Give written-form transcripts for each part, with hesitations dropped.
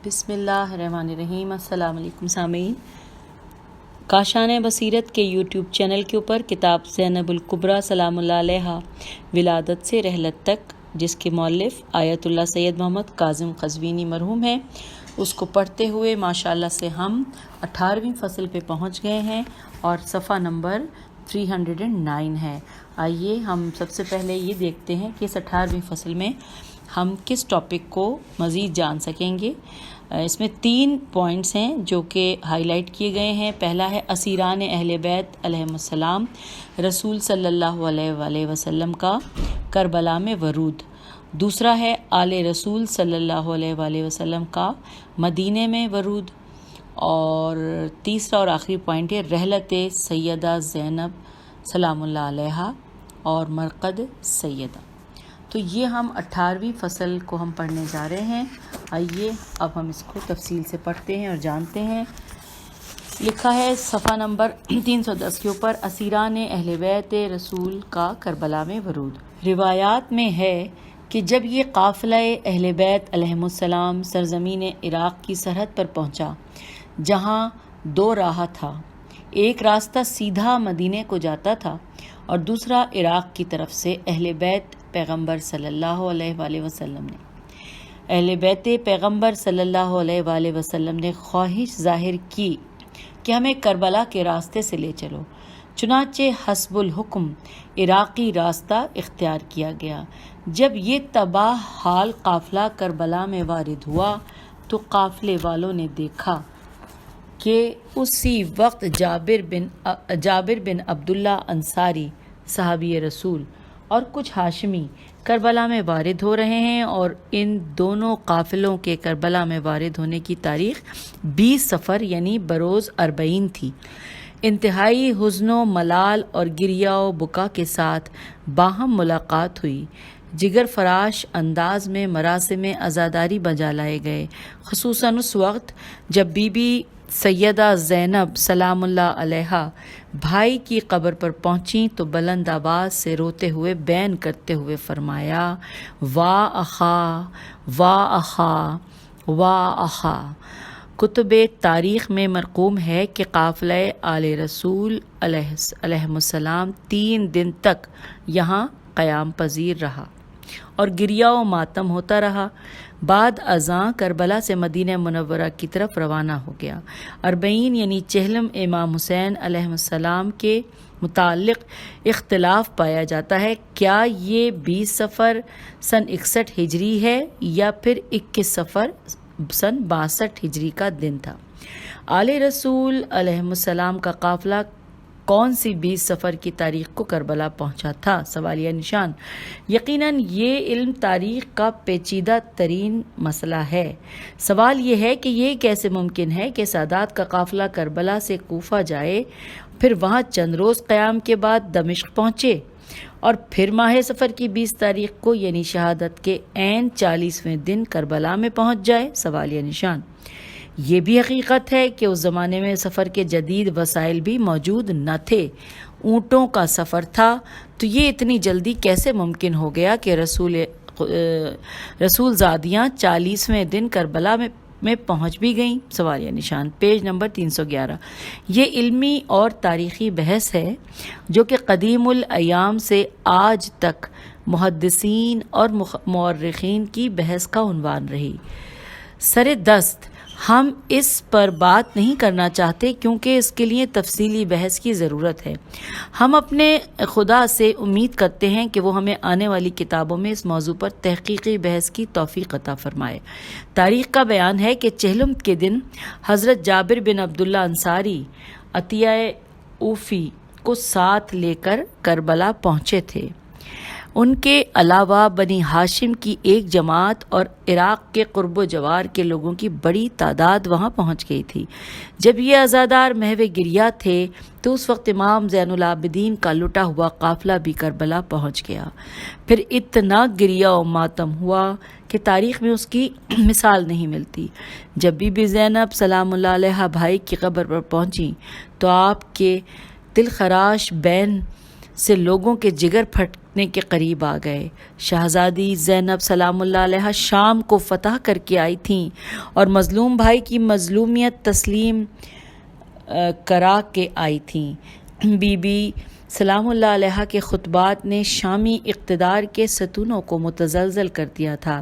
بسم اللہ الرحمن الرحیم۔ السلام علیکم سامعین، کاشان بصیرت کے یوٹیوب چینل کے اوپر کتاب زینب الکبریٰ سلام اللہ علیہا ولادت سے رحلت تک، جس کے مؤلف آیت اللہ سید محمد کاظم قزوینی مرحوم ہیں، اس کو پڑھتے ہوئے ماشاءاللہ سے ہم 18ویں فصل پہ پہنچ گئے ہیں اور صفحہ نمبر 309 ہے۔ آئیے ہم سب سے پہلے یہ دیکھتے ہیں کہ اس 18ویں فصل میں ہم کس ٹاپک کو مزید جان سکیں گے۔ اس میں 3 پوائنٹس ہیں جو کہ ہائی لائٹ کیے گئے ہیں۔ پہلا ہے اسیران اہل بیت علیہم السلام، رسول صلی اللہ علیہ وآلہ وسلم کا کربلا میں ورود۔ دوسرا ہے آل رسول صلی اللہ علیہ وآلہ وسلم کا مدینے میں ورود۔ اور تیسرا اور آخری پوائنٹ ہے رحلت سیدہ زینب سلام اللہ علیہا اور مرقد سیدہ۔ تو یہ ہم 18ویں فصل کو ہم پڑھنے جا رہے ہیں۔ آئیے اب ہم اس کو تفصیل سے پڑھتے ہیں اور جانتے ہیں۔ لکھا ہے صفحہ نمبر 310 کے اوپر، اسیران اہل بیت رسول کا کربلا میں ورود۔ روایات میں ہے کہ جب یہ قافلہ اہل بیت علیہم السلام سرزمین عراق کی سرحد پر پہنچا، جہاں 2 راہ تھا، ایک راستہ سیدھا مدینے کو جاتا تھا اور دوسرا عراق کی طرف سے، اہل بیت پیغمبر صلی اللہ علیہ وآلہ وسلم نے اہل بیت پیغمبر صلی اللہ علیہ وآلہ وسلم نے خواہش ظاہر کی کہ ہمیں کربلا کے راستے سے لے چلو، چنانچہ حسب الحکم عراقی راستہ اختیار کیا گیا۔ جب یہ تباہ حال قافلہ کربلا میں وارد ہوا تو قافلے والوں نے دیکھا کہ اسی وقت جابر بن عبداللہ انصاری صحابی رسول اور کچھ ہاشمی کربلا میں وارد ہو رہے ہیں، اور ان دونوں قافلوں کے کربلا میں وارد ہونے کی تاریخ 20 صفر یعنی بروز 40 تھی۔ انتہائی حزن و ملال اور گریہ و بکا کے ساتھ باہم ملاقات ہوئی۔ جگر فراش انداز میں مراسم عزاداری بجا لائے گئے، خصوصاً اس وقت جب بی بی سیدہ زینب سلام اللہ علیہا بھائی کی قبر پر پہنچیں تو بلند آواز سے روتے ہوئے بین کرتے ہوئے فرمایا، واہ اخا واہ اخا واہ اخا۔ کتب تاریخ میں مرقوم ہے کہ قافلہ آل رسول علیہم السلام 3 دن تک یہاں قیام پذیر رہا اور گریہ و ماتم ہوتا رہا۔ بعد ازاں کربلا سے مدینہ منورہ کی طرف روانہ ہو گیا۔ 40 یعنی چہلم امام حسین علیہ السلام کے متعلق اختلاف پایا جاتا ہے، کیا یہ 20 صفر سن 61 ہجری ہے یا پھر 21 صفر سن 62 ہجری کا دن تھا۔ آل رسول علیہ السلام کا قافلہ کون سی 20 صفر کی تاریخ کو کربلا پہنچا تھا؟ سوالیہ نشان۔ یقیناً یہ علم تاریخ کا پیچیدہ ترین مسئلہ ہے۔ سوال یہ ہے کہ یہ کیسے ممکن ہے کہ سادات کا قافلہ کربلا سے کوفہ جائے، پھر وہاں چند روز قیام کے بعد دمشق پہنچے اور پھر ماہ صفر کی 20 تاریخ کو یعنی شہادت کے عین 40ویں دن کربلا میں پہنچ جائے؟ سوالیہ نشان۔ یہ بھی حقیقت ہے کہ اس زمانے میں سفر کے جدید وسائل بھی موجود نہ تھے، اونٹوں کا سفر تھا، تو یہ اتنی جلدی کیسے ممکن ہو گیا کہ رسول زادیاں 40ویں دن کربلا میں پہنچ بھی گئیں؟ سوالیہ نشان۔ Page number 311۔ یہ علمی اور تاریخی بحث ہے جو کہ قدیم الایام سے آج تک محدثین اور مورخین کی بحث کا عنوان رہی۔ سر دست ہم اس پر بات نہیں کرنا چاہتے کیونکہ اس کے لیے تفصیلی بحث کی ضرورت ہے۔ ہم اپنے خدا سے امید کرتے ہیں کہ وہ ہمیں آنے والی کتابوں میں اس موضوع پر تحقیقی بحث کی توفیق عطا فرمائے۔ تاریخ کا بیان ہے کہ چہلم کے دن حضرت جابر بن عبداللہ انصاری عطیہ اوفی کو ساتھ لے کر کربلا پہنچے تھے۔ ان کے علاوہ بنی ہاشم کی ایک جماعت اور عراق کے قرب و جوار کے لوگوں کی بڑی تعداد وہاں پہنچ گئی تھی۔ جب یہ عزادار محو گریہ تھے تو اس وقت امام زین العابدین کا لٹا ہوا قافلہ بھی کربلا پہنچ گیا۔ پھر اتنا گریہ و ماتم ہوا کہ تاریخ میں اس کی مثال نہیں ملتی۔ جب بی بی زینب سلام اللہ علیہ بھائی کی قبر پر پہنچیں تو آپ کے دل خراش بین سے لوگوں کے جگر پھٹنے کے قریب آ گئے۔ شہزادی زینب سلام اللہ علیہ شام کو فتح کر کے آئی تھیں اور مظلوم بھائی کی مظلومیت تسلیم کرا کے آئی تھیں۔ بی بی سلام اللہ علیہ کے خطبات نے شامی اقتدار کے ستونوں کو متزلزل کر دیا تھا۔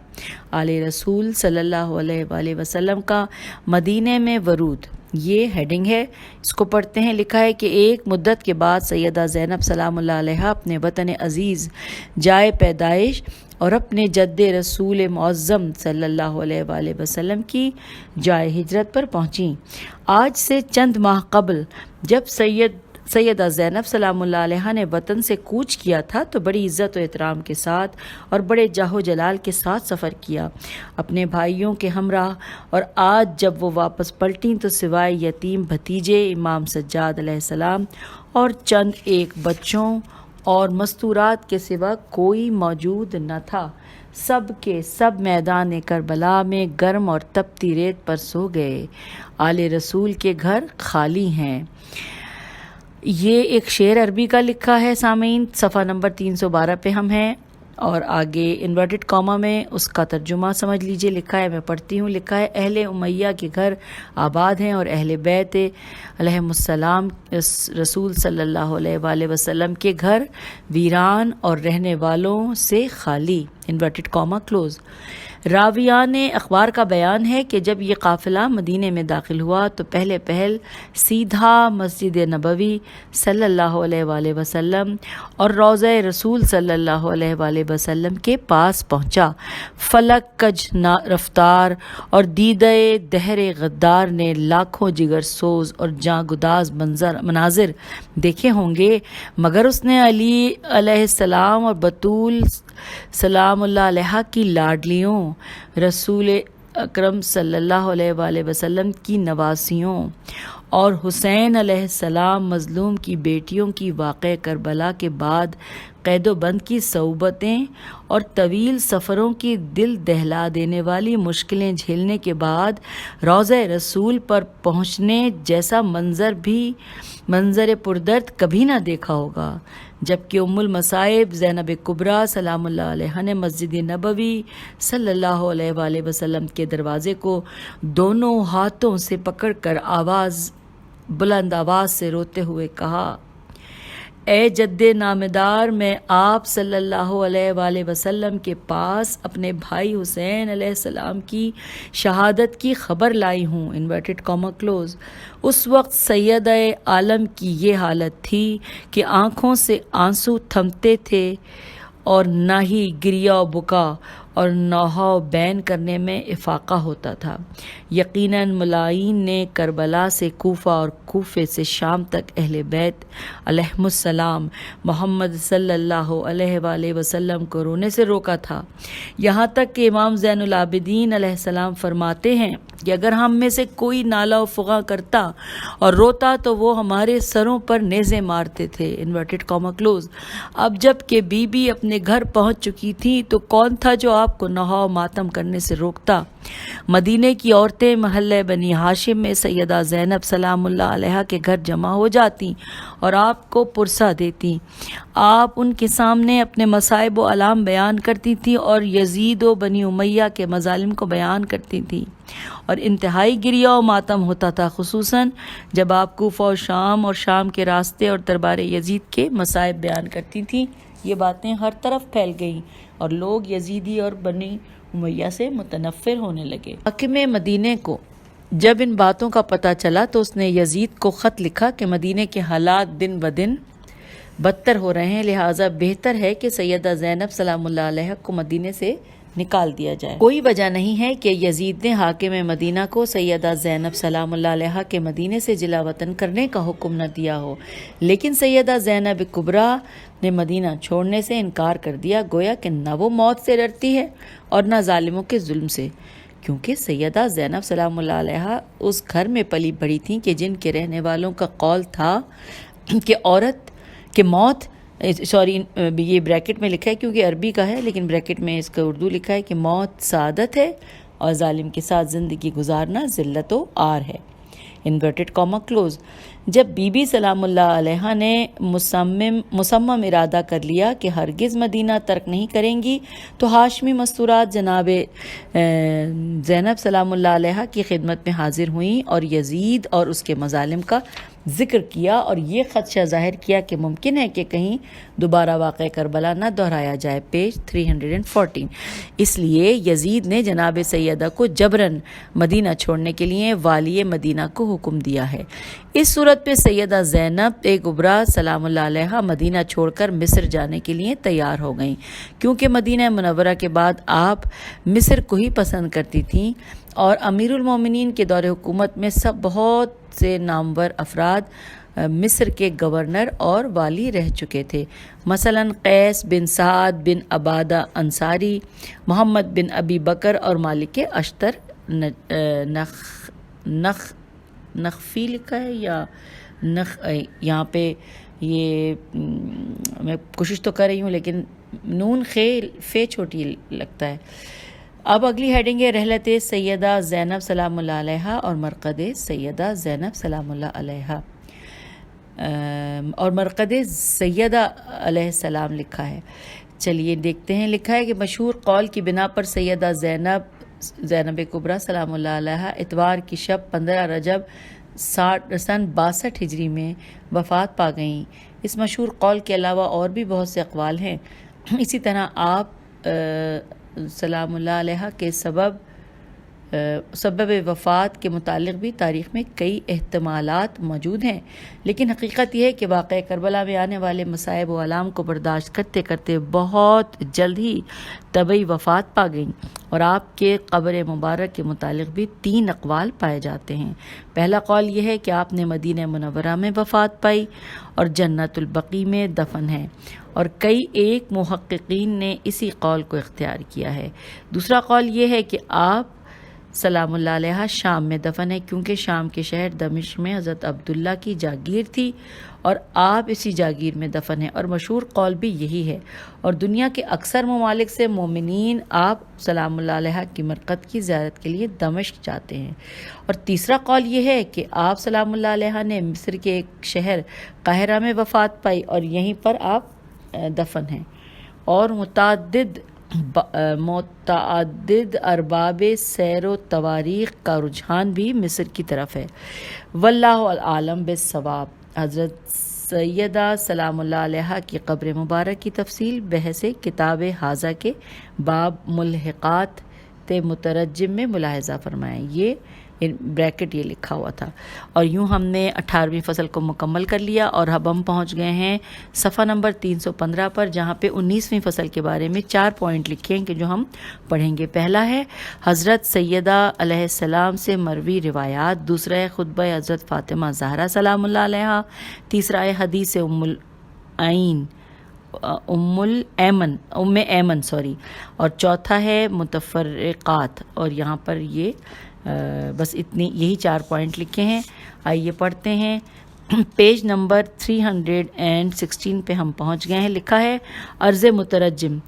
آل رسول صلی اللہ علیہ وآلہ وسلم کا مدینے میں ورود، یہ ہیڈنگ ہے، اس کو پڑھتے ہیں۔ لکھا ہے کہ ایک مدت کے بعد سیدہ زینب سلام اللہ علیہ اپنے وطن عزیز، جائے پیدائش اور اپنے جد رسول معظم صلی اللہ علیہ وآلہ وسلم کی جائے ہجرت پر پہنچیں۔ آج سے چند ماہ قبل جب سیدہ زینب سلام اللہ علیہ نے وطن سے کوچ کیا تھا تو بڑی عزت و احترام کے ساتھ اور بڑے جاہ و جلال کے ساتھ سفر کیا اپنے بھائیوں کے ہمراہ، اور آج جب وہ واپس پلٹیں تو سوائے یتیم بھتیجے امام سجاد علیہ السلام اور چند ایک بچوں اور مستورات کے سوا کوئی موجود نہ تھا۔ سب کے سب میدان کربلا میں گرم اور تپتی ریت پر سو گئے۔ آل رسول کے گھر خالی ہیں۔ یہ ایک شعر عربی کا لکھا ہے سامعین، صفحہ نمبر 312 پہ ہم ہیں، اور آگے انورٹڈ کاما میں اس کا ترجمہ سمجھ لیجئے۔ لکھا ہے، میں پڑھتی ہوں۔ لکھا ہے، اہل امیہ کے گھر آباد ہیں اور اہل بیت علیہم السلام رسول صلی اللہ علیہ وآلہ وسلم کے گھر ویران اور رہنے والوں سے خالی، انورٹڈ کاما کلوز۔ راویان اخبار کا بیان ہے کہ جب یہ قافلہ مدینے میں داخل ہوا تو پہل سیدھا مسجد نبوی صلی اللہ علیہ وآلہ وسلم اور روضہ رسول صلی اللہ علیہ وآلہ وسلم کے پاس پہنچا۔ فلک کج رفتار اور دیدہ دہر غدار نے لاکھوں جگر سوز اور جاں گداز مناظر دیکھے ہوں گے، مگر اس نے علی علیہ السلام اور بطول سلام اللہ علیہ کی لاڈلیوں، رسول اکرم صلی اللہ علیہ وآلہ وسلم کی نواسیوں اور حسین علیہ السلام مظلوم کی بیٹیوں کی واقع کربلا کے بعد قید و بند کی صعوبتیں اور طویل سفروں کی دل دہلا دینے والی مشکلیں جھیلنے کے بعد روضہ رسول پر پہنچنے جیسا منظر پردرد کبھی نہ دیکھا ہوگا، جبکہ ام المصائب زینب کبریٰ سلام اللہ علیہ نے مسجد نبوی صلی اللہ علیہ وآلہ وسلم کے دروازے کو دونوں ہاتھوں سے پکڑ کر بلند آواز سے روتے ہوئے کہا، اے جد نامدار، میں آپ صلی اللہ علیہ وآلہ وسلم کے پاس اپنے بھائی حسین علیہ السلام کی شہادت کی خبر لائی ہوں، انورٹڈ کاما کلوز۔ اس وقت سیدہ عالم کی یہ حالت تھی کہ آنکھوں سے آنسو تھمتے تھے اور نہ ہی گریہ و بکا اور نوحہ بین کرنے میں افاقہ ہوتا تھا۔ یقیناً ملائین نے کربلا سے کوفہ اور کوفے سے شام تک اہل بیت علیہم السلام محمد صلی اللہ علیہ وآلہ وسلم کو رونے سے روکا تھا، یہاں تک کہ امام زین العابدین علیہ السلام فرماتے ہیں کہ اگر ہم میں سے کوئی نالہ و فغاں کرتا اور روتا تو وہ ہمارے سروں پر نیزے مارتے تھے، انورٹڈ کاما کلوز۔ اب جب کہ بی بی اپنے گھر پہنچ چکی تھی تو کون تھا جو آپ کو نوحہ و ماتم کرنے سے روکتا؟ مدینے کی عورتیں محلہ بنی ہاشم میں سیدہ زینب سلام اللہ علیہ کے گھر جمع ہو جاتی اور آپ کو پرسہ دیتی۔ آپ ان کے سامنے اپنے مصائب و الام بیان کرتی تھی اور یزید و بنی امیہ کے مظالم کو بیان کرتی تھی، اور انتہائی گریہ و ماتم ہوتا تھا، خصوصاً جب آپ کوفہ اور شام کے راستے اور دربار یزید کے مصائب بیان کرتی تھیں۔ یہ باتیں ہر طرف پھیل گئیں اور لوگ یزیدی اور بنی امیہ سے متنفر ہونے لگے۔ حاکم مدینے کو جب ان باتوں کا پتہ چلا تو اس نے یزید کو خط لکھا کہ مدینے کے حالات دن بدن بدتر ہو رہے ہیں، لہٰذا بہتر ہے کہ سیدہ زینب سلام اللہ علیہ کو مدینے سے نکال دیا جائے۔ کوئی وجہ نہیں ہے کہ یزید نے حاکم مدینہ کو سیدہ زینب سلام اللہ علیہ کے مدینے سے جلا وطن کرنے کا حکم نہ دیا ہو، لیکن سیدہ زینب کبریٰ نے مدینہ چھوڑنے سے انکار کر دیا، گویا کہ نہ وہ موت سے ڈرتی ہے اور نہ ظالموں کے ظلم سے، کیونکہ سیدہ زینب سلام اللہ علیہ اس گھر میں پلی بڑھی تھیں کہ جن کے رہنے والوں کا قول تھا کہ موت یہ بریکٹ میں لکھا ہے کیونکہ عربی کا ہے، لیکن بریکٹ میں اس کا اردو لکھا ہے کہ موت سعادت ہے اور ظالم کے ساتھ زندگی گزارنا ذلت و عار ہے، انورٹڈ کاما کلوز۔ جب بی بی سلام اللہ علیہ نے مصمم ارادہ کر لیا کہ ہرگز مدینہ ترک نہیں کریں گی تو ہاشمی مستورات جناب زینب سلام اللہ علیہ کی خدمت میں حاضر ہوئیں اور یزید اور اس کے مظالم کا ذکر کیا اور یہ خدشہ ظاہر کیا کہ ممکن ہے کہ کہیں دوبارہ واقعہ کربلا نہ دہرایا جائے، پیج 314۔ اس لیے یزید نے جناب سیدہ کو جبراً مدینہ چھوڑنے کے لیے والی مدینہ کو حکم دیا ہے۔ اس صورت پہ سیدہ زینب کبریٰ سلام اللہ علیہ مدینہ چھوڑ کر مصر جانے کے لیے تیار ہو گئیں، کیونکہ مدینہ منورہ کے بعد آپ مصر کو ہی پسند کرتی تھیں، اور امیر المومنین کے دور حکومت میں بہت سے نامور افراد مصر کے گورنر اور والی رہ چکے تھے، مثلا قیس بن سعد بن عبادہ انصاری، محمد بن ابی بکر اور مالک اشتر نخفی لکھا ہے یا یہاں پہ یہ میں کوشش تو کر رہی ہوں لیکن نون فے چھوٹی لگتا ہے۔ اب اگلی ہیڈنگ ہے رحلت سیدہ زینب سلام اللہ علیہ اور مرقد سیدہ زینب سلام اللہ علیہ، اور مرقد سیدہ علیہ السلام لکھا ہے۔ چلیے دیکھتے ہیں۔ لکھا ہے کہ مشہور قول کی بنا پر سیدہ زینب کبریٰ سلام اللہ علیہ اتوار کی شب 15 رجب سن 62 ہجری میں وفات پا گئیں۔ اس مشہور قول کے علاوہ اور بھی بہت سے اقوال ہیں۔ اسی طرح آپ سلام اللہ علیہ کے سبب وفات کے متعلق بھی تاریخ میں کئی احتمالات موجود ہیں، لیکن حقیقت یہ ہے کہ واقعہ کربلا میں آنے والے مصائب و آلام کو برداشت کرتے کرتے بہت جلد ہی طبعی وفات پا گئیں، اور آپ کے قبر مبارک کے متعلق بھی 3 اقوال پائے جاتے ہیں۔ پہلا قول یہ ہے کہ آپ نے مدینہ منورہ میں وفات پائی اور جنت البقیع میں دفن ہے، اور کئی ایک محققین نے اسی قول کو اختیار کیا ہے۔ دوسرا قول یہ ہے کہ آپ سلام اللہ علیہ شام میں دفن ہے، کیونکہ شام کے شہر دمشق میں حضرت عبداللہ کی جاگیر تھی اور آپ اسی جاگیر میں دفن ہیں، اور مشہور قول بھی یہی ہے، اور دنیا کے اکثر ممالک سے مومنین آپ سلام اللہ علیہ کی مرقد کی زیارت کے لیے دمشق جاتے ہیں۔ اور تیسرا قول یہ ہے کہ آپ سلام اللہ علیہ نے مصر کے ایک شہر قاہرہ میں وفات پائی اور یہیں پر آپ دفن ہیں، اور متعدد ارباب سیر و تواریخ کا رجحان بھی مصر کی طرف ہے۔ واللہ عالم بالصواب۔ حضرت سیدہ سلام اللہ علیہ کی قبر مبارک کی تفصیل بحث کتاب حاضہ کے باب ملحقات مترجم میں ملاحظہ فرمائیں۔ یہ بریکٹ یہ لکھا ہوا تھا، اور یوں ہم نے 18ویں فصل کو مکمل کر لیا، اور اب ہم پہنچ گئے ہیں صفحہ نمبر 315 پر، جہاں پہ 19ویں فصل کے بارے میں 4 پوائنٹ لکھے ہیں کہ جو ہم پڑھیں گے۔ پہلا ہے حضرت سیدہ علیہ السلام سے مروی روایات، دوسرا ہے خطبہ حضرت فاطمہ زہرا سلام اللہ علیہ، تیسرا ہے حدیث ام ایمن اور چوتھا ہے متفرقات، اور یہاں پر یہ بس یہی 4 پوائنٹ لکھے ہیں۔ آئیے پڑھتے ہیں۔ پیج نمبر 316 پہ ہم پہنچ گئے ہیں۔ لکھا ہے عرض مترجم،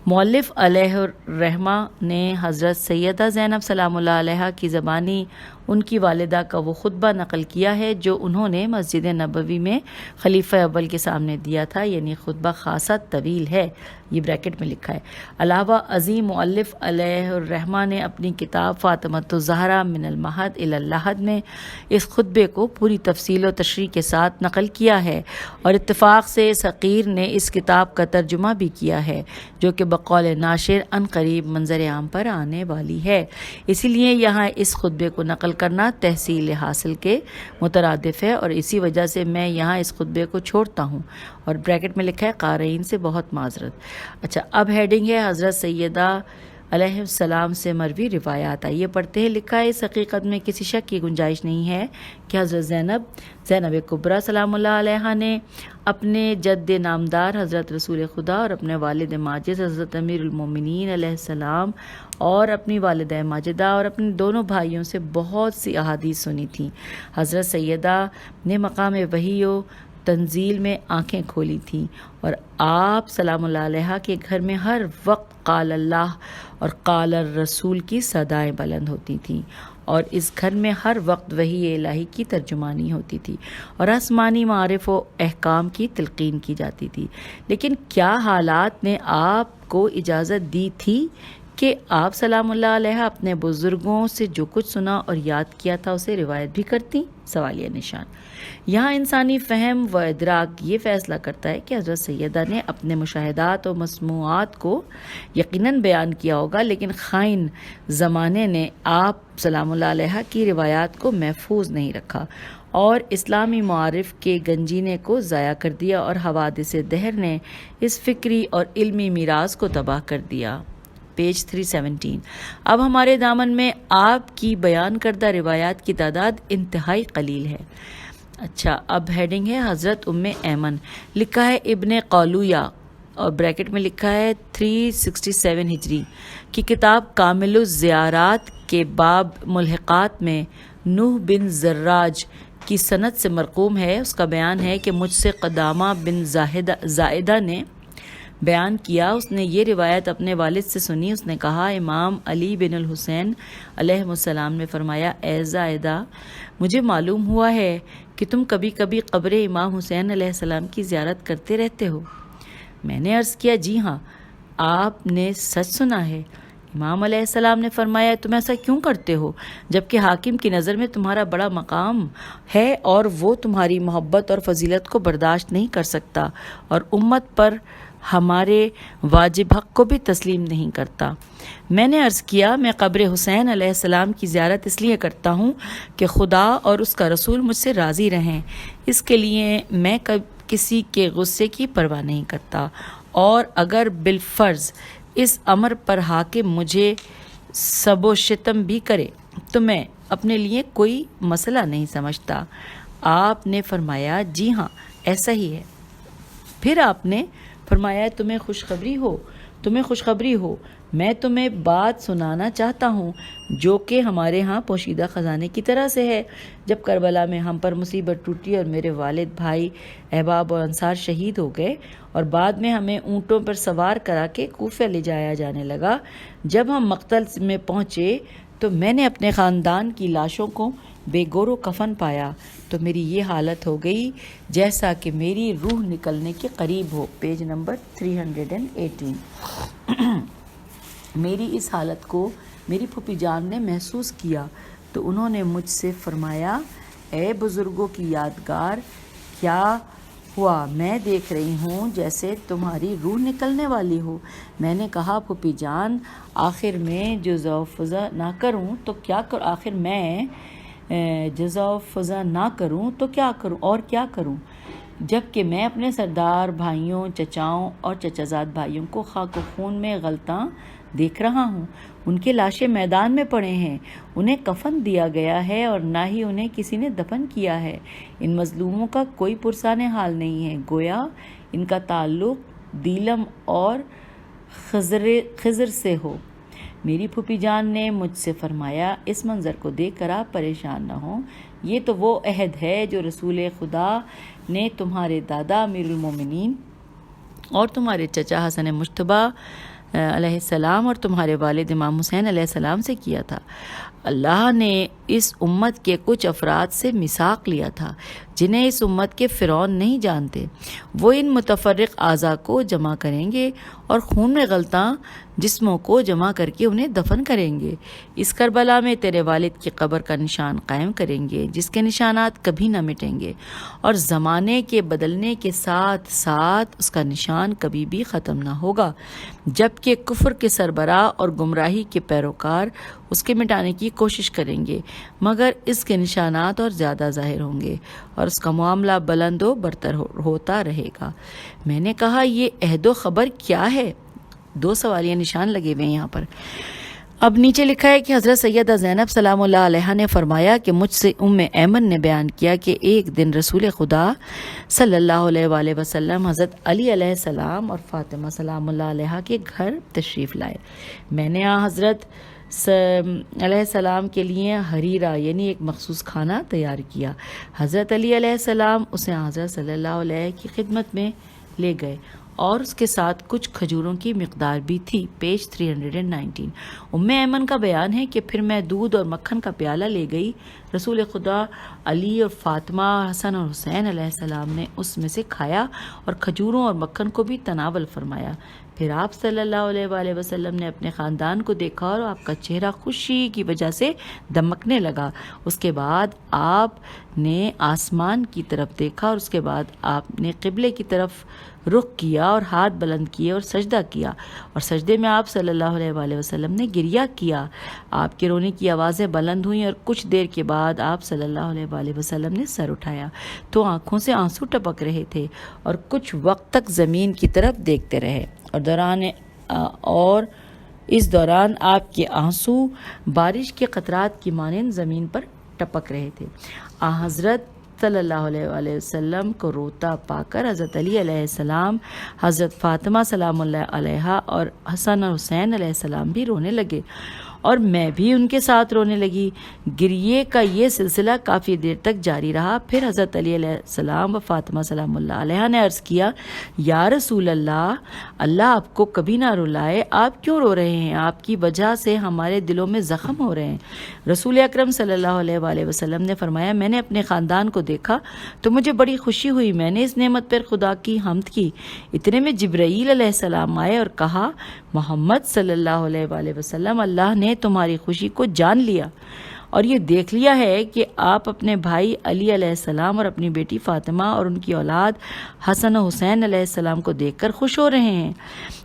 مؤلف علیہ الرحمہ نے حضرت سیدہ زینب سلام اللہ علیہ کی زبانی ان کی والدہ کا وہ خطبہ نقل کیا ہے جو انہوں نے مسجد نبوی میں خلیفہ اول کے سامنے دیا تھا، یعنی خطبہ خاصہ طویل ہے، یہ بریکٹ میں لکھا ہے۔ علاوہ عظیم مؤلف علیہ الرحمہ نے اپنی کتاب فاطمۃ الزہرا من المہد الی اللحد میں اس خطبے کو پوری تفصیل و تشریح کے ساتھ نقل کیا ہے، اور اتفاق سے سقیر نے اس کتاب کا ترجمہ بھی کیا ہے، جو کہ بقول ناشر ان قریب منظر عام پر آنے والی ہے۔ اسی لیے یہاں اس خطبے کو نقل کرنا تحصیل حاصل کے مترادف ہے، اور اسی وجہ سے میں یہاں اس خطبے کو چھوڑتا ہوں، اور بریکٹ میں لکھا ہے قارئین سے بہت معذرت۔ اچھا، اب ہیڈنگ ہے حضرت سیدہ علیہ السلام سے مروی روایات۔ آئیے پڑھتے ہیں۔ لکھا ہے اس حقیقت میں کسی شک کی گنجائش نہیں ہے کہ حضرت زینب کبریٰ سلام اللہ علیہ نے اپنے جد نامدار حضرت رسول خدا اور اپنے والد ماجد حضرت امیر المومنین علیہ السلام اور اپنی والدہ ماجدہ اور اپنے دونوں بھائیوں سے بہت سی احادیث سنی تھیں۔ حضرت سیدہ نے مقام وحی و تنزیل میں آنکھیں کھولی تھیں، اور آپ سلام اللہ علیہ کے گھر میں ہر وقت قال اللہ اور قال الرسول کی صدائیں بلند ہوتی تھیں، اور اس گھر میں ہر وقت وحی الہی کی ترجمانی ہوتی تھی اور آسمانی معارف و احکام کی تلقین کی جاتی تھی۔ لیکن کیا حالات نے آپ کو اجازت دی تھی کہ آپ سلام اللہ علیہ اپنے بزرگوں سے جو کچھ سنا اور یاد کیا تھا اسے روایت بھی کرتی؟ سوالیہ نشان۔ یہاں انسانی فہم و ادراک یہ فیصلہ کرتا ہے کہ حضرت سیدہ نے اپنے مشاہدات و مسموعات کو یقیناً بیان کیا ہوگا، لیکن خائن زمانے نے آپ سلام اللہ علیہ کی روایات کو محفوظ نہیں رکھا اور اسلامی معارف کے گنجینے کو ضائع کر دیا، اور حوادث دہر نے اس فکری اور علمی میراث کو تباہ کر دیا۔ پیج 317۔ اب ہمارے دامن میں آپ کی بیان کردہ روایات کی تعداد انتہائی قلیل ہے۔ اچھا، اب ہیڈنگ ہے حضرت ام ایمن، لکھا ہے ابن قولویہ اور بریکٹ میں لکھا ہے 367 ہجری کی کتاب کامل الزیارات کے باب ملحقات میں نوح بن زراج کی سند سے مرقوم ہے۔ اس کا بیان ہے کہ مجھ سے قدامہ بن زائدہ نے بیان کیا، اس نے یہ روایت اپنے والد سے سنی۔ اس نے کہا، امام علی بن الحسین علیہ السلام نے فرمایا، اے زائدہ، مجھے معلوم ہوا ہے کہ تم کبھی کبھی قبر امام حسین علیہ السلام کی زیارت کرتے رہتے ہو۔ میں نے عرض کیا، جی ہاں، آپ نے سچ سنا ہے۔ امام علیہ السلام نے فرمایا، تم ایسا کیوں کرتے ہو جبکہ حاکم کی نظر میں تمہارا بڑا مقام ہے اور وہ تمہاری محبت اور فضیلت کو برداشت نہیں کر سکتا اور امت پر ہمارے واجب حق کو بھی تسلیم نہیں کرتا؟ میں نے عرض کیا، میں قبر حسین علیہ السلام کی زیارت اس لیے کرتا ہوں کہ خدا اور اس کا رسول مجھ سے راضی رہیں، اس کے لیے میں کسی کے غصے کی پرواہ نہیں کرتا، اور اگر بالفرض اس امر پر حاکم مجھے سب و شتم بھی کرے تو میں اپنے لیے کوئی مسئلہ نہیں سمجھتا۔ آپ نے فرمایا، جی ہاں، ایسا ہی ہے۔ پھر آپ نے فرمایا، تمہیں خوشخبری ہو، میں تمہیں بات سنانا چاہتا ہوں جو کہ ہمارے ہاں پوشیدہ خزانے کی طرح سے ہے۔ جب کربلا میں ہم پر مصیبت ٹوٹی اور میرے والد، بھائی، احباب اور انصار شہید ہو گئے اور بعد میں ہمیں اونٹوں پر سوار کرا کے کوفہ لے جایا جانے لگا، جب ہم مقتل میں پہنچے تو میں نے اپنے خاندان کی لاشوں کو بے گور و کفن پایا تو میری یہ حالت ہو گئی جیسا کہ میری روح نکلنے کے قریب ہو۔ Page number 318۔ میری اس حالت کو میری پھوپھی جان نے محسوس کیا تو انہوں نے مجھ سے فرمایا، اے بزرگوں کی یادگار، کیا ہوا؟ میں دیکھ رہی ہوں جیسے تمہاری روح نکلنے والی ہو۔ میں نے کہا، پھوپھی جان، آخر میں جزا و فضا نہ کروں تو کیا کروں جب کہ میں اپنے سردار بھائیوں، چچاؤں اور چچازاد بھائیوں کو خاک و خون میں غلطاں دیکھ رہا ہوں۔ ان کے لاشیں میدان میں پڑے ہیں، انہیں کفن دیا گیا ہے اور نہ ہی انہیں کسی نے دفن کیا ہے۔ ان مظلوموں کا کوئی پرسان حال نہیں ہے، گویا ان کا تعلق دیلم اور خضر سے ہو۔ میری پھوپھی جان نے مجھ سے فرمایا، اس منظر کو دیکھ کر آپ پریشان نہ ہوں، یہ تو وہ عہد ہے جو رسول خدا نے تمہارے دادا امیر المومنین اور تمہارے چچا حسن مجتبیٰ علیہ السلام اور تمہارے والد امام حسین علیہ السلام سے کیا تھا۔ اللہ نے اس امت کے کچھ افراد سے میثاق لیا تھا جنہیں اس امت کے فرعون نہیں جانتے۔ وہ ان متفرق اعضاء کو جمع کریں گے اور خون میں غلطاں جسموں کو جمع کر کے انہیں دفن کریں گے۔ اس کربلا میں تیرے والد کی قبر کا نشان قائم کریں گے جس کے نشانات کبھی نہ مٹیں گے، اور زمانے کے بدلنے کے ساتھ ساتھ اس کا نشان کبھی بھی ختم نہ ہوگا، جبکہ کفر کے سربراہ اور گمراہی کے پیروکار اس کے مٹانے کی کوشش کریں گے، مگر اس کے نشانات اور زیادہ ظاہر ہوں گے اور اس کا معاملہ بلند و برتر ہوتا رہے گا۔ میں نے کہا، یہ عہد و خبر کیا ہے؟ 2 سوالیہ نشان لگے ہوئے ہیں یہاں پر۔ اب نیچے لکھا ہے کہ حضرت سیدہ زینب سلام اللہ علیہ نے فرمایا کہ مجھ سے ام ایمن نے بیان کیا کہ ایک دن رسول خدا صلی اللہ علیہ وآلہ وسلم حضرت علی علیہ السلام اور فاطمہ سلام اللہ علیہ کے گھر تشریف لائے۔ میں نے حضرت علیہ السلام کے لیے حریرہ یعنی ایک مخصوص کھانا تیار کیا۔ حضرت علی علیہ السلام اسے حضرت صلی اللہ علیہ کی خدمت میں لے گئے اور اس کے ساتھ کچھ کھجوروں کی مقدار بھی تھی۔ پیج 319۔ ام ایمن کا بیان ہے کہ پھر میں دودھ اور مکھن کا پیالہ لے گئی۔ رسول خدا علی اور فاطمہ، حسن اور حسین علیہ السلام نے اس میں سے کھایا اور کھجوروں اور مکھن کو بھی تناول فرمایا۔ پھر آپ صلی اللہ علیہ وآلہ وسلم نے اپنے خاندان کو دیکھا اور آپ کا چہرہ خوشی کی وجہ سے دمکنے لگا۔ اس کے بعد آپ نے آسمان کی طرف دیکھا اور اس کے بعد آپ نے قبلے کی طرف رخ کیا اور ہاتھ بلند کیے اور سجدہ کیا، اور سجدے میں آپ صلی اللہ علیہ وآلہ وسلم نے گریہ کیا۔ آپ کے رونے کی آوازیں بلند ہوئیں اور کچھ دیر کے بعد آپ صلی اللہ علیہ وآلہ وسلم نے سر اٹھایا تو آنکھوں سے آنسو ٹپک رہے تھے اور کچھ وقت تک زمین کی طرف دیکھتے رہے، اور اس دوران آپ کے آنسو بارش کے قطرات کی مانند زمین پر ٹپک رہے تھے۔ حضرت صلی اللہ علیہ وآلہ وسلم کو روتا پا کر حضرت علی علیہ السلام، حضرت فاطمہ سلام اللہ علیہا اور حسن اور حسین علیہ السلام بھی رونے لگے اور میں بھی ان کے ساتھ رونے لگی۔ گریے کا یہ سلسلہ کافی دیر تک جاری رہا۔ پھر حضرت علی علیہ السلام و فاطمہ سلام اللہ علیہا نے عرض کیا، یا رسول اللہ، اللہ آپ کو کبھی نہ رلائے، آپ کیوں رو رہے ہیں؟ آپ کی وجہ سے ہمارے دلوں میں زخم ہو رہے ہیں۔ رسول اکرم صلی اللہ علیہ وآلہ وسلم نے فرمایا، میں نے اپنے خاندان کو دیکھا تو مجھے بڑی خوشی ہوئی، میں نے اس نعمت پر خدا کی حمد کی۔ اتنے میں جبرائیل علیہ السلام آئے اور کہا، محمد صلی اللہ علیہ وآلہ وسلم، اللہ نے تمہاری خوشی کو جان لیا اور یہ دیکھ لیا ہے کہ آپ اپنے بھائی علی علیہ السلام اور اپنی بیٹی فاطمہ اور ان کی اولاد حسن و حسین علیہ السلام کو دیکھ کر خوش ہو رہے ہیں۔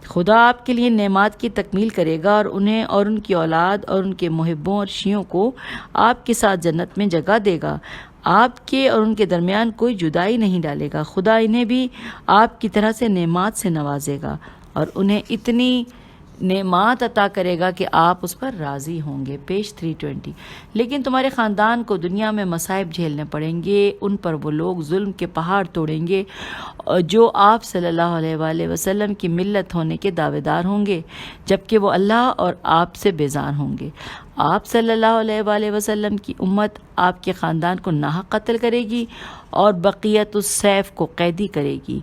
خدا آپ کے لیے نعمات کی تکمیل کرے گا اور انہیں اور ان کی اولاد اور ان کے محبوں اور شیعوں کو آپ کے ساتھ جنت میں جگہ دے گا۔ آپ کے اور ان کے درمیان کوئی جدائی نہیں ڈالے گا۔ خدا انہیں بھی آپ کی طرح سے نعمات سے نوازے گا اور انہیں اتنی نعمات عطا کرے گا کہ آپ اس پر راضی ہوں گے۔ پیج 320۔ لیکن تمہارے خاندان کو دنیا میں مصائب جھیلنے پڑیں گے، ان پر وہ لوگ ظلم کے پہاڑ توڑیں گے جو آپ صلی اللہ علیہ وآلہ وسلم کی ملت ہونے کے دعوے دار ہوں گے، جبکہ وہ اللہ اور آپ سے بیزار ہوں گے۔ آپ صلی اللہ علیہ وآلہ وسلم کی امت آپ کے خاندان کو ناحق قتل کرے گی اور بقیت السیف کو قیدی کرے گی،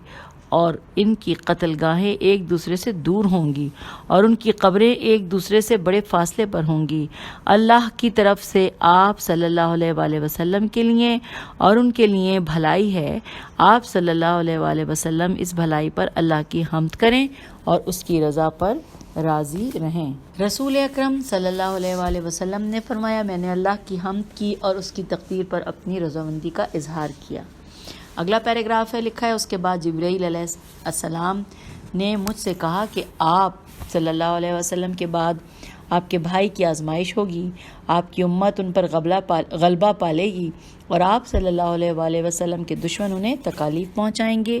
اور ان کی قتل گاہیں ایک دوسرے سے دور ہوں گی اور ان کی قبریں ایک دوسرے سے بڑے فاصلے پر ہوں گی۔ اللہ کی طرف سے آپ صلی اللہ علیہ وآلہ وسلم کے لیے اور ان کے لیے بھلائی ہے۔ آپ صلی اللہ علیہ وآلہ وسلم اس بھلائی پر اللہ کی حمد کریں اور اس کی رضا پر راضی رہیں۔ رسول اکرم صلی اللہ علیہ وآلہ وسلم نے فرمایا، میں نے اللہ کی حمد کی اور اس کی تقدیر پر اپنی رضامندی کا اظہار کیا۔ اگلا پیراگراف ہے، لکھا ہے، اس کے بعد جبرائیل علیہ السلام نے مجھ سے کہا کہ آپ صلی اللہ علیہ وسلم کے بعد آپ کے بھائی کی آزمائش ہوگی، آپ کی امت ان پر غلبہ پالے گی اور آپ صلی اللہ علیہ وآلہ وسلم کے دشمن انہیں تکالیف پہنچائیں گے۔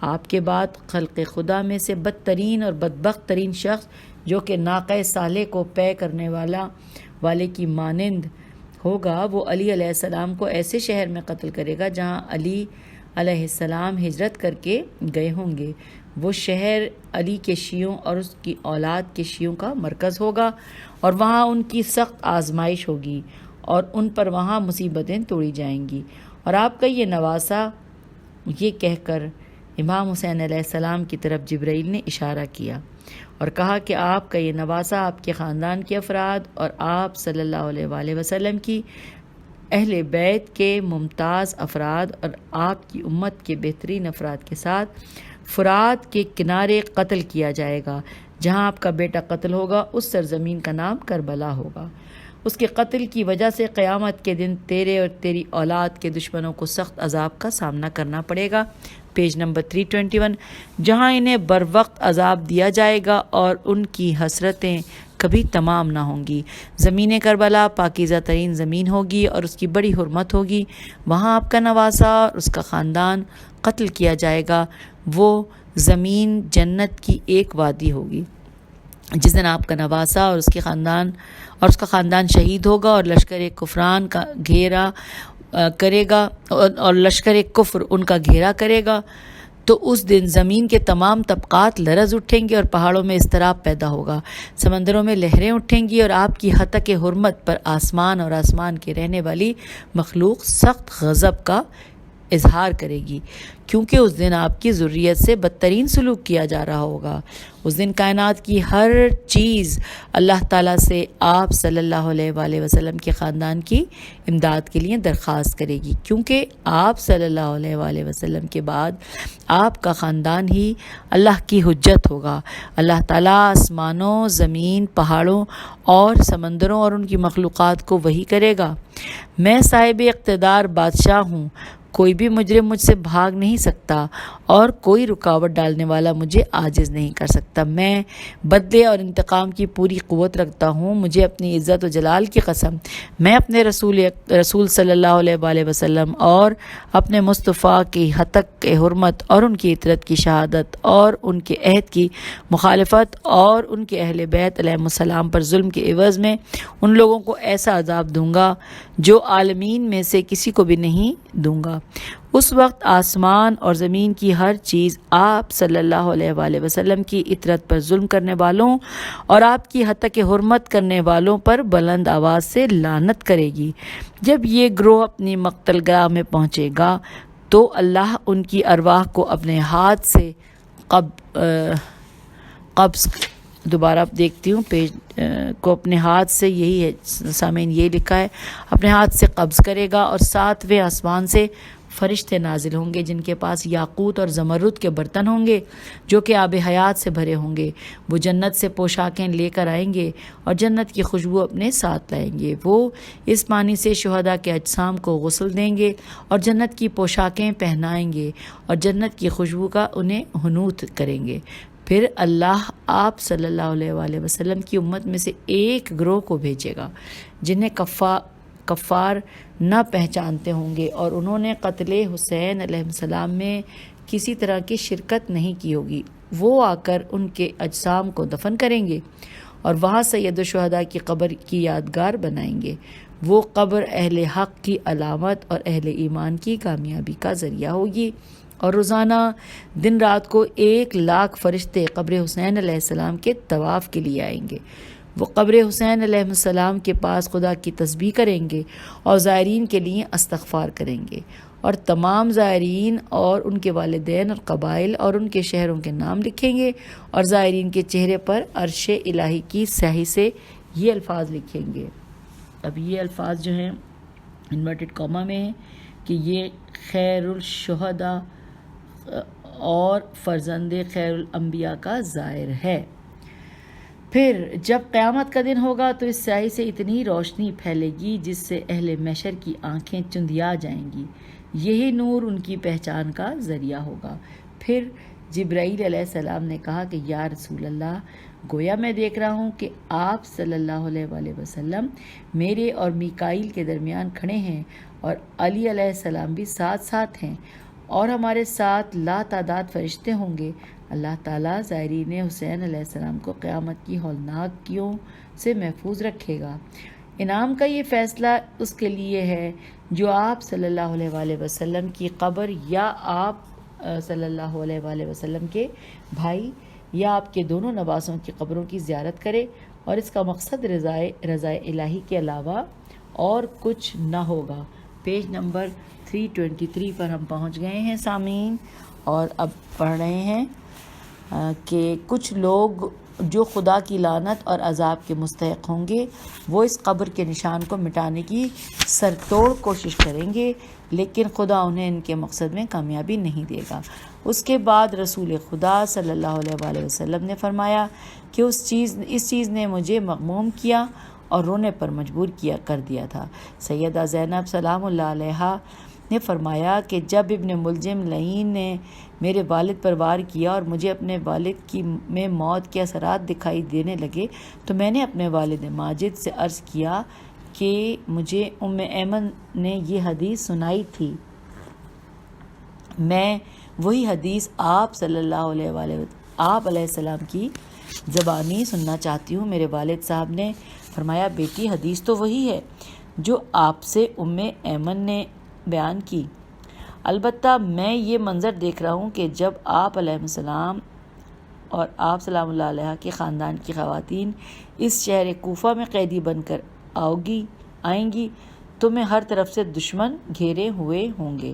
آپ کے بعد خلق خدا میں سے بدترین اور بدبخت ترین شخص جو کہ ناقہ صالح کو پے کرنے والے کی مانند ہوگا، وہ علی علیہ السلام کو ایسے شہر میں قتل کرے گا جہاں علی علیہ السلام ہجرت کر کے گئے ہوں گے۔ وہ شہر علی کے شیعوں اور اس کی اولاد کے شیعوں کا مرکز ہوگا اور وہاں ان کی سخت آزمائش ہوگی اور ان پر وہاں مصیبتیں توڑی جائیں گی۔ اور آپ کا یہ نواسہ، یہ کہہ کر امام حسین علیہ السلام کی طرف جبرائیل نے اشارہ کیا اور کہا کہ آپ کا یہ نواسہ آپ کے خاندان کے افراد اور آپ صلی اللہ علیہ وآلہ وسلم کی اہل بیت کے ممتاز افراد اور آپ کی امت کے بہترین افراد کے ساتھ فرات کے کنارے قتل کیا جائے گا۔ جہاں آپ کا بیٹا قتل ہوگا اس سرزمین کا نام کربلا ہوگا۔ اس کے قتل کی وجہ سے قیامت کے دن تیرے اور تیری اولاد کے دشمنوں کو سخت عذاب کا سامنا کرنا پڑے گا۔ Page number 321۔ جہاں انہیں بر وقت عذاب دیا جائے گا اور ان کی حسرتیں کبھی تمام نہ ہوں گی۔ زمین کربلا پاکیزہ ترین زمین ہوگی اور اس کی بڑی حرمت ہوگی۔ وہاں آپ کا نواسہ اور اس کا خاندان قتل کیا جائے گا۔ وہ زمین جنت کی ایک وادی ہوگی۔ جس دن آپ کا نواسہ اور اس کا خاندان شہید ہوگا اور لشکر کفران کا گھیرا کرے گا اور لشکر کفر ان کا گھیرا کرے گا، تو اس دن زمین کے تمام طبقات لرز اٹھیں گے اور پہاڑوں میں اضطراب پیدا ہوگا، سمندروں میں لہریں اٹھیں گی اور آپ کی حتک حرمت پر آسمان اور آسمان کے رہنے والی مخلوق سخت غضب کا اظہار کرے گی، کیونکہ اس دن آپ کی ذریت سے بدترین سلوک کیا جا رہا ہوگا۔ اس دن کائنات کی ہر چیز اللہ تعالیٰ سے آپ صلی اللہ علیہ وآلہ وسلم کے خاندان کی امداد کے لیے درخواست کرے گی، کیونکہ آپ صلی اللہ علیہ وآلہ وسلم کے بعد آپ کا خاندان ہی اللہ کی حجت ہوگا۔ اللہ تعالیٰ آسمانوں، زمین، پہاڑوں اور سمندروں اور ان کی مخلوقات کو وحی کرے گا، میں صاحب اقتدار بادشاہ ہوں، کوئی بھی مجرم مجھ سے بھاگ نہیں سکتا اور کوئی رکاوٹ ڈالنے والا مجھے عاجز نہیں کر سکتا۔ میں بدلے اور انتقام کی پوری قوت رکھتا ہوں، مجھے اپنی عزت و جلال کی قسم میں اپنے رسول صلی اللہ علیہ وآلہ وسلم اور اپنے مصطفیٰ کی حق حرمت اور ان کی اطاعت کی شہادت اور ان کے عہد کی مخالفت اور ان کے اہل بیت علیہم السلام پر ظلم کے عوض میں ان لوگوں کو ایسا عذاب دوں گا جو عالمین میں سے کسی کو بھی نہیں دوں گا۔ اس وقت آسمان اور زمین کی ہر چیز آپ صلی اللہ علیہ وآلہ وسلم کی اطاعت پر ظلم کرنے والوں اور آپ کی حق حرمت کرنے والوں پر بلند آواز سے لعنت کرے گی۔ جب یہ گروہ اپنی مقتل گاہ میں پہنچے گا تو اللہ ان کی ارواح کو اپنے ہاتھ سے قبض دوبارہ آپ دیکھتی ہوں پیج کو اپنے ہاتھ سے، یہی ہے سامعین، یہ لکھا ہے، اپنے ہاتھ سے قبض کرے گا، اور ساتویں آسمان سے فرشتے نازل ہوں گے جن کے پاس یاقوت اور زمرد کے برتن ہوں گے جو کہ آب حیات سے بھرے ہوں گے۔ وہ جنت سے پوشاکیں لے کر آئیں گے اور جنت کی خوشبو اپنے ساتھ لائیں گے۔ وہ اس پانی سے شہداء کے اجسام کو غسل دیں گے اور جنت کی پوشاکیں پہنائیں گے اور جنت کی خوشبو کا انہیں حنوط کریں گے۔ پھر اللہ آپ صلی اللہ علیہ وآلہ وسلم کی امت میں سے ایک گروہ کو بھیجے گا جنہیں کفار نہ پہچانتے ہوں گے اور انہوں نے قتل حسین علیہ السلام میں کسی طرح کی شرکت نہیں کی ہوگی۔ وہ آ کر ان کے اجسام کو دفن کریں گے اور وہاں سید الشہداء کی قبر کی یادگار بنائیں گے۔ وہ قبر اہل حق کی علامت اور اہل ایمان کی کامیابی کا ذریعہ ہوگی، اور روزانہ دن رات کو 1,00,000 فرشتے قبر حسین علیہ السلام کے طواف کے لیے آئیں گے۔ وہ قبر حسین علیہ السلام کے پاس خدا کی تسبیح کریں گے اور زائرین کے لیے استغفار کریں گے، اور تمام زائرین اور ان کے والدین اور قبائل اور ان کے شہروں کے نام لکھیں گے، اور زائرین کے چہرے پر عرش الہی کی سیاہی سے یہ الفاظ لکھیں گے۔ اب یہ الفاظ جو ہیں انورٹڈ کاما میں ہیں کہ یہ خیر الشہداء اور فرزند خیر الانبیاء کا ظاہر ہے۔ پھر جب قیامت کا دن ہوگا تو اس سیاہی سے اتنی روشنی پھیلے گی جس سے اہل محشر کی آنکھیں چندیا جائیں گی، یہی نور ان کی پہچان کا ذریعہ ہوگا۔ پھر جبرائیل علیہ السلام نے کہا کہ یا رسول اللہ، گویا میں دیکھ رہا ہوں کہ آپ صلی اللہ علیہ وآلہ وسلم میرے اور میکائیل کے درمیان کھڑے ہیں، اور علی علیہ السلام بھی ساتھ ساتھ ہیں، اور ہمارے ساتھ لا تعداد فرشتے ہوں گے۔ اللہ تعالیٰ زائرین حسین علیہ السلام کو قیامت کی ہولناکیوں سے محفوظ رکھے گا۔ انعام کا یہ فیصلہ اس کے لیے ہے جو آپ صلی اللہ علیہ وآلہ وسلم کی قبر یا آپ صلی اللہ علیہ وآلہ وسلم کے بھائی یا آپ کے دونوں نواسوں کی قبروں کی زیارت کرے، اور اس کا مقصد رضا الہی کے علاوہ اور کچھ نہ ہوگا۔ پیج نمبر 323 پر ہم پہنچ گئے ہیں سامعین، اور اب پڑھ رہے ہیں کہ کچھ لوگ جو خدا کی لعنت اور عذاب کے مستحق ہوں گے وہ اس قبر کے نشان کو مٹانے کی سرتوڑ کوشش کریں گے، لیکن خدا انہیں ان کے مقصد میں کامیابی نہیں دے گا۔ اس کے بعد رسول خدا صلی اللہ علیہ وآلہ وسلم نے فرمایا کہ اس چیز نے مجھے مغموم کیا اور رونے پر مجبور کر دیا تھا۔ سیدہ زینب سلام اللہ علیہا نے فرمایا کہ جب ابن ملجم لعین نے میرے والد پر وار کیا اور مجھے اپنے والد میں موت کے اثرات دکھائی دینے لگے تو میں نے اپنے والد ماجد سے عرض کیا کہ مجھے ایمن نے یہ حدیث سنائی تھی، میں وہی حدیث آپ علیہ السلام کی زبانی سننا چاہتی ہوں۔ میرے والد صاحب نے فرمایا بیٹی حدیث تو وہی ہے جو آپ سے ایمن نے بیان کی، البتہ میں یہ منظر دیکھ رہا ہوں کہ جب آپ علیہ السلام اور آپ سلام اللہ علیہ کے خاندان کی خواتین اس شہر کوفہ میں قیدی بن کر آئیں گی تمہیں ہر طرف سے دشمن گھیرے ہوئے ہوں گے۔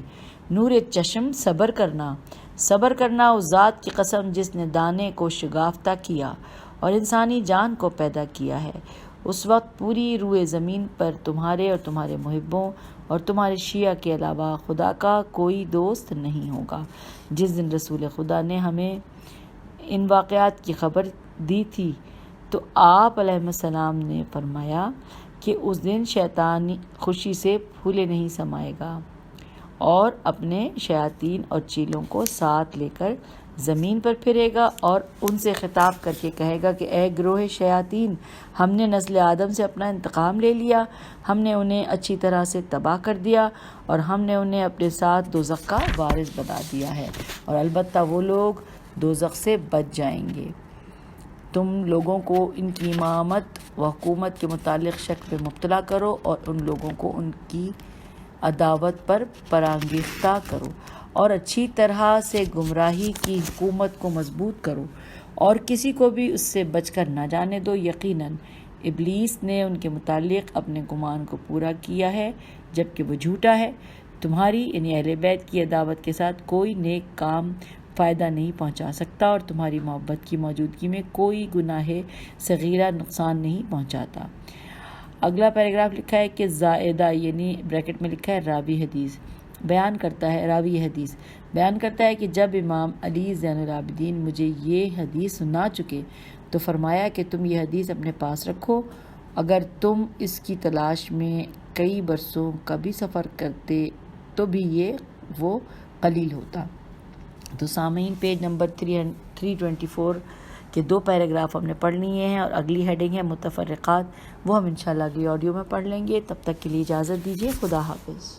نور چشم صبر کرنا اس ذات کی قسم جس نے دانے کو شگافتہ کیا اور انسانی جان کو پیدا کیا ہے۔ اس وقت پوری روئے زمین پر تمہارے اور تمہارے محبوں اور تمہارے شیعہ کے علاوہ خدا کا کوئی دوست نہیں ہوگا۔ جس دن رسول خدا نے ہمیں ان واقعات کی خبر دی تھی تو آپ علیہ السلام نے فرمایا کہ اس دن شیطان خوشی سے پھولے نہیں سمائے گا اور اپنے شیاطین اور چیلوں کو ساتھ لے کر زمین پر پھرے گا اور ان سے خطاب کر کے کہے گا کہ اے گروہ شیاطین، ہم نے نسل آدم سے اپنا انتقام لے لیا، ہم نے انہیں اچھی طرح سے تباہ کر دیا اور ہم نے انہیں اپنے ساتھ دوزخ کا وارث بنا دیا ہے، اور البتہ وہ لوگ دوزخ سے بچ جائیں گے۔ تم لوگوں کو ان کی امامت و حکومت کے متعلق شک میں مبتلا کرو اور ان لوگوں کو ان کی عداوت پر پرانگیختہ کرو اور اچھی طرح سے گمراہی کی حکومت کو مضبوط کرو اور کسی کو بھی اس سے بچ کر نہ جانے دو۔ یقیناً ابلیس نے ان کے متعلق اپنے گمان کو پورا کیا ہے جبکہ وہ جھوٹا ہے۔ تمہاری یعنی اہل بیت کی عداوت کے ساتھ کوئی نیک کام فائدہ نہیں پہنچا سکتا اور تمہاری محبت کی موجودگی میں کوئی گناہ صغیرہ نقصان نہیں پہنچاتا۔ اگلا پیراگراف لکھا ہے کہ زائدہ یعنی بریکٹ میں لکھا ہے راوی حدیث بیان کرتا ہے کہ جب امام علی زین العابدین مجھے یہ حدیث سنا چکے تو فرمایا کہ تم یہ حدیث اپنے پاس رکھو، اگر تم اس کی تلاش میں کئی برسوں کا بھی سفر کرتے تو بھی وہ قلیل ہوتا۔ تو سامعین، پیج نمبر 324 کے 2 پیراگراف ہم نے پڑھ لیے ہیں اور اگلی ہیڈنگ ہے متفرقات، وہ ہم انشاءاللہ اگلی آڈیو میں پڑھ لیں گے۔ تب تک کے لیے اجازت دیجیے، خدا حافظ۔